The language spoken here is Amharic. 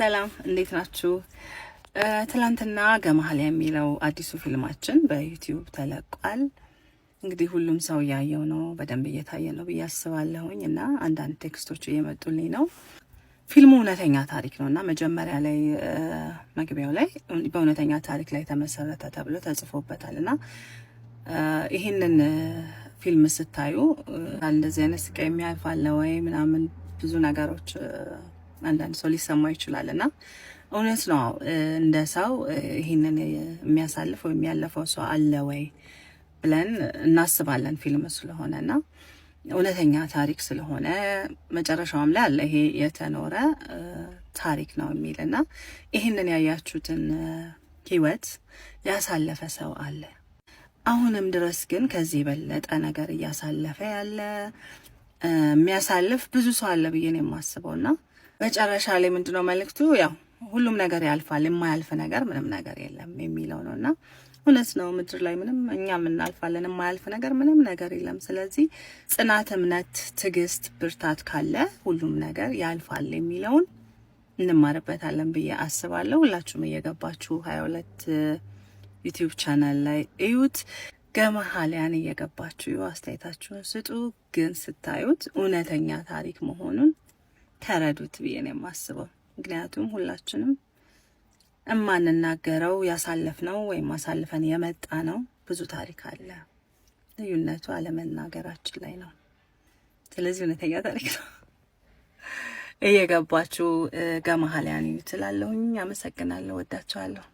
ሰላም እንዴት ናችሁ? ትላንትና ገመሃሊያ የሚለው አዲሱ ፊልማችን በዩቲዩብ ተለቋል። እንግዲህ ሁሉም ሰው ያየው ነው፣ በደንብ እየታየ ነው ብዬ አስባለሁኝ እና አንዳንድ ቴክስቶች እየመጡልኝ ነው። ፊልሙ እውነተኛ ታሪክ ነውና መጀመሪያ ላይ መግቢያው ላይ በእውነተኛ ታሪክ ላይ ተመሰረተ ተብሎ ተጽፎበታልና ይሄንን ፊልም ስታዩ እንደዚህ አይነት ስቃይ የሚያልፋለ ወይ ምናምን ብዙ ነገሮች አንዳንድ ሰው ሊሰማ ይችላልና እውነት ነው። እንደ ሰው ይሄንን የሚያሳልፍ ወይ የሚያለፈው ሰው አለ ወይ ብለን እናስባለን ፊልም ስለሆነና እውነተኛ ታሪክ ስለሆነ መጨረሻውም ላይ አለ ይሄ የተኖረ ታሪክ ነው የሚልና ይሄንን ያያችሁትን ህይወት ያሳለፈ ሰው አለ። አሁንም ድረስ ግን ከዚህ በለጠ ነገር እያሳለፈ ያለ የሚያሳልፍ ብዙ ሰው አለ ብዬ ነው የማስበውና መጨረሻ ላይ ምንድነው መልእክቱ? ያው ሁሉም ነገር ያልፋል፣ የማያልፍ ነገር ምንም ነገር የለም የሚለው ነውና እውነት ነው። ምድር ላይ ምንም እኛም እናልፋለን፣ የማያልፍ ነገር ምንም ነገር የለም። ስለዚህ ጽናት፣ እምነት፣ ትዕግስት፣ ብርታት ካለ ሁሉም ነገር ያልፋል የሚለውን እንማርበታለን ብዬ አስባለሁ። ሁላችሁም እየገባችሁ 22 ዩቲዩብ ቻናል ላይ እዩት። ገመሃሊያን እየገባችሁ አስተያየታችሁን ስጡ። ግን ስታዩት እውነተኛ ታሪክ መሆኑን ተረዱት ብዬ ነው የማስበው። ምክንያቱም ሁላችንም እማንናገረው ያሳለፍነው ወይም አሳልፈን የመጣ ነው ብዙ ታሪክ አለ። ልዩነቱ አለመናገራችን ላይ ነው። ስለዚህ እውነተኛ ታሪክ ነው። እየገባችሁ ገመሃሊያን እዩት እላለሁኝ። አመሰግናለሁ። ወዳችኋለሁ።